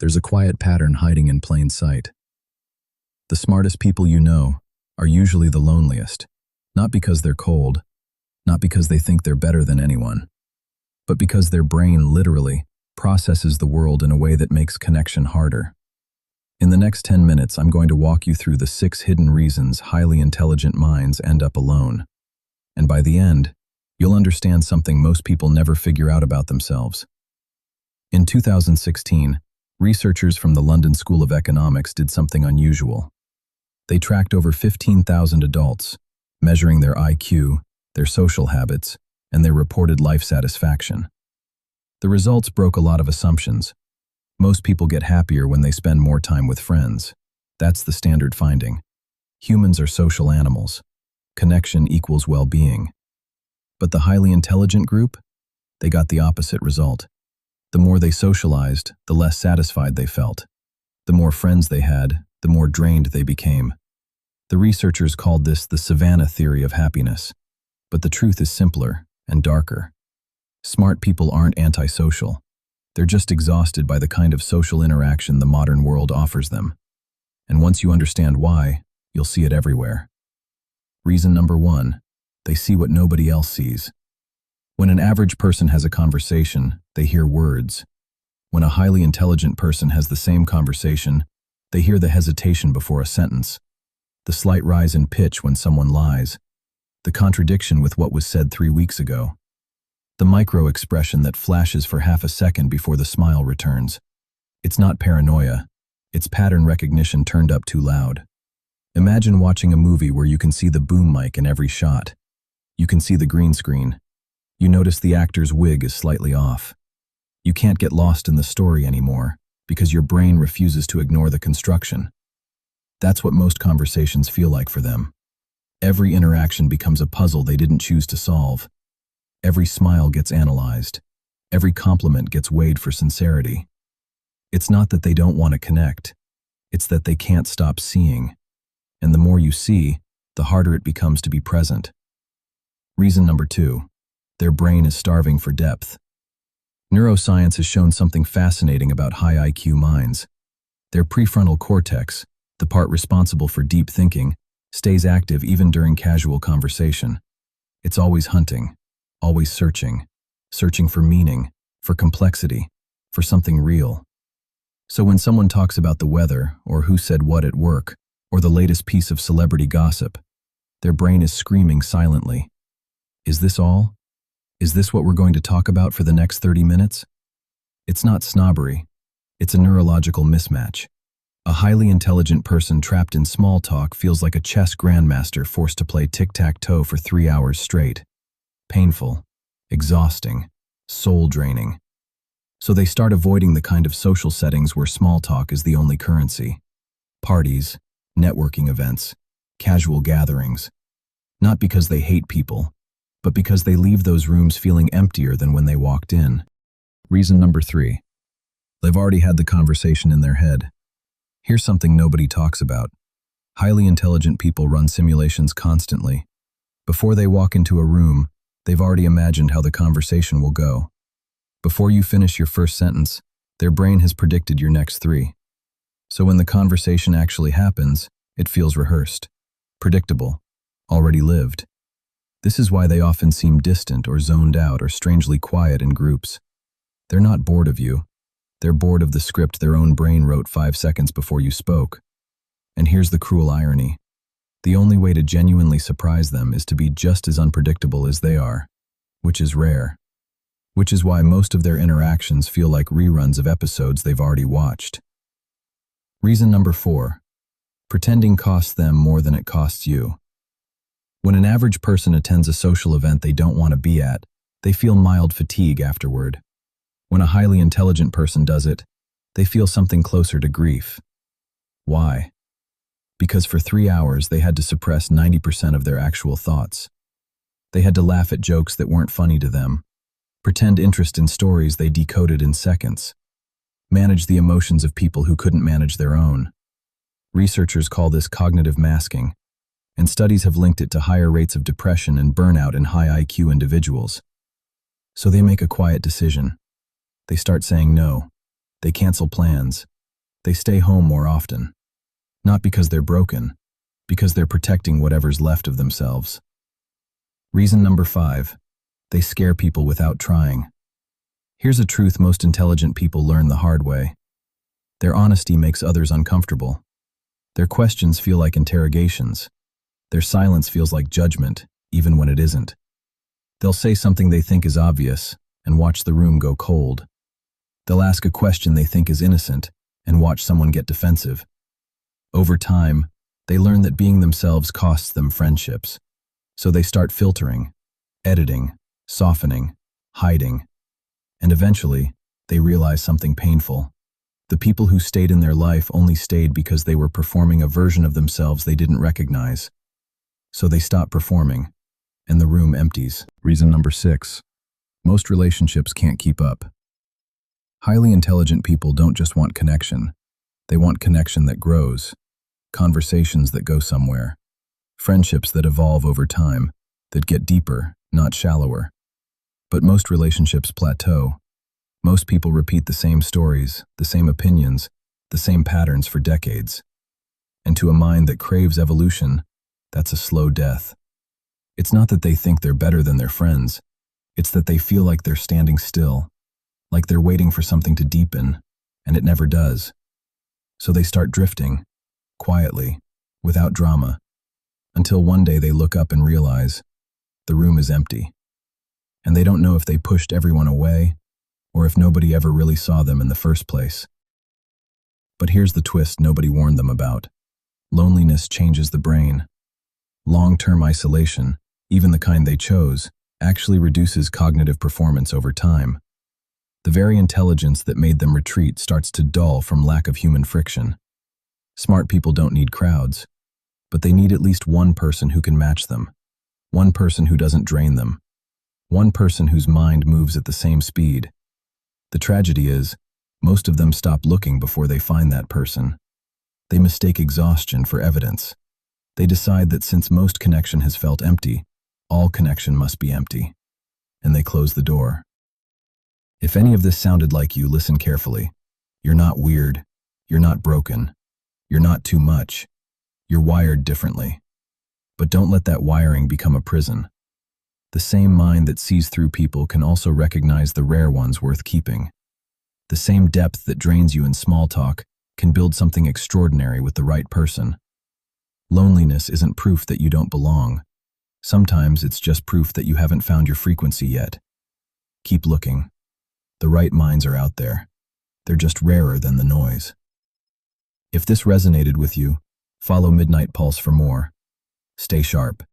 there's a quiet pattern hiding in plain sight. The smartest people you know are usually the loneliest, not because they're cold, not because they think they're better than anyone, but because their brain literally processes the world in a way that makes connection harder. In the next 10 minutes, I'm going to walk you through the 6 hidden reasons highly intelligent minds end up alone. And by the end, you'll understand something most people never figure out about themselves. In 2016, researchers from the London School of Economics did something unusual. They tracked over 15,000 adults, measuring their IQ, their social habits, and their reported life satisfaction. The results broke a lot of assumptions. Most people get happier when they spend more time with friends. That's the standard finding. Humans are social animals. Connection equals well-being. But the highly intelligent group? They got the opposite result. The more they socialized, the less satisfied they felt. The more friends they had, the more drained they became. The researchers called this the Savannah theory of happiness. But the truth is simpler and darker. Smart people aren't antisocial. They're just exhausted by the kind of social interaction the modern world offers them. And once you understand why, you'll see it everywhere. Reason number 1, they see what nobody else sees. When an average person has a conversation, they hear words. When a highly intelligent person has the same conversation, they hear the hesitation before a sentence, the slight rise in pitch when someone lies, the contradiction with what was said 3 weeks ago, the micro-expression that flashes for half a second before the smile returns. It's not paranoia, it's pattern recognition turned up too loud. Imagine watching a movie where you can see the boom mic in every shot. You can see the green screen. You notice the actor's wig is slightly off. You can't get lost in the story anymore because your brain refuses to ignore the construction. That's what most conversations feel like for them. Every interaction becomes a puzzle they didn't choose to solve. Every smile gets analyzed. Every compliment gets weighed for sincerity. It's not that they don't want to connect. It's that they can't stop seeing. And the more you see, the harder it becomes to be present. Reason number 2, their brain is starving for depth. Neuroscience has shown something fascinating about high IQ minds. Their prefrontal cortex, the part responsible for deep thinking, stays active even during casual conversation. It's always hunting, always searching for meaning, for complexity, for something real. So when someone talks about the weather, or who said what at work, or the latest piece of celebrity gossip, their brain is screaming silently. Is this all? Is this what we're going to talk about for the next 30 minutes? It's not snobbery. It's a neurological mismatch. A highly intelligent person trapped in small talk feels like a chess grandmaster forced to play tic-tac-toe for 3 hours straight. Painful, exhausting, soul-draining. So they start avoiding the kind of social settings where small talk is the only currency. Parties, networking events, casual gatherings. Not because they hate people, but because they leave those rooms feeling emptier than when they walked in. Reason number 3. They've already had the conversation in their head. Here's something nobody talks about. Highly intelligent people run simulations constantly. Before they walk into a room, they've already imagined how the conversation will go. Before you finish your first sentence, their brain has predicted your next 3. So when the conversation actually happens, it feels rehearsed, predictable, already lived. This is why they often seem distant or zoned out or strangely quiet in groups. They're not bored of you. They're bored of the script their own brain wrote 5 seconds before you spoke. And here's the cruel irony. The only way to genuinely surprise them is to be just as unpredictable as they are, which is rare. Which is why most of their interactions feel like reruns of episodes they've already watched. Reason number 4. Pretending costs them more than it costs you. When an average person attends a social event they don't want to be at, they feel mild fatigue afterward. When a highly intelligent person does it, they feel something closer to grief. Why? Because for 3 hours they had to suppress 90% of their actual thoughts. They had to laugh at jokes that weren't funny to them, pretend interest in stories they decoded in seconds, manage the emotions of people who couldn't manage their own. Researchers call this cognitive masking, and studies have linked it to higher rates of depression and burnout in high IQ individuals. So they make a quiet decision. They start saying no. They cancel plans. They stay home more often. Not because they're broken, because they're protecting whatever's left of themselves. Reason number 5. They scare people without trying. Here's a truth most intelligent people learn the hard way. Their honesty makes others uncomfortable. Their questions feel like interrogations. Their silence feels like judgment, even when it isn't. They'll say something they think is obvious and watch the room go cold. They'll ask a question they think is innocent and watch someone get defensive. Over time, they learn that being themselves costs them friendships. So they start filtering, editing, softening, hiding. And eventually, they realize something painful. The people who stayed in their life only stayed because they were performing a version of themselves they didn't recognize. So they stop performing, and the room empties. Reason number 6. Most relationships can't keep up. Highly intelligent people don't just want connection. They want connection that grows, conversations that go somewhere, friendships that evolve over time, that get deeper, not shallower. But most relationships plateau. Most people repeat the same stories, the same opinions, the same patterns for decades. And to a mind that craves evolution, that's a slow death. It's not that they think they're better than their friends. It's that they feel like they're standing still, like they're waiting for something to deepen, and it never does. So they start drifting, quietly, without drama, until one day they look up and realize the room is empty. And they don't know if they pushed everyone away, or if nobody ever really saw them in the first place. But here's the twist nobody warned them about. Loneliness changes the brain. Long-term isolation, even the kind they chose, actually reduces cognitive performance over time. The very intelligence that made them retreat starts to dull from lack of human friction. Smart people don't need crowds, but they need at least one person who can match them, one person who doesn't drain them, one person whose mind moves at the same speed. The tragedy is, most of them stop looking before they find that person. They mistake exhaustion for evidence. They decide that since most connection has felt empty, all connection must be empty. And they close the door. If any of this sounded like you, listen carefully. You're not weird. You're not broken. You're not too much. You're wired differently. But don't let that wiring become a prison. The same mind that sees through people can also recognize the rare ones worth keeping. The same depth that drains you in small talk can build something extraordinary with the right person. Loneliness isn't proof that you don't belong. Sometimes it's just proof that you haven't found your frequency yet. Keep looking. The right minds are out there. They're just rarer than the noise. If this resonated with you, follow Midnight Pulse for more. Stay sharp.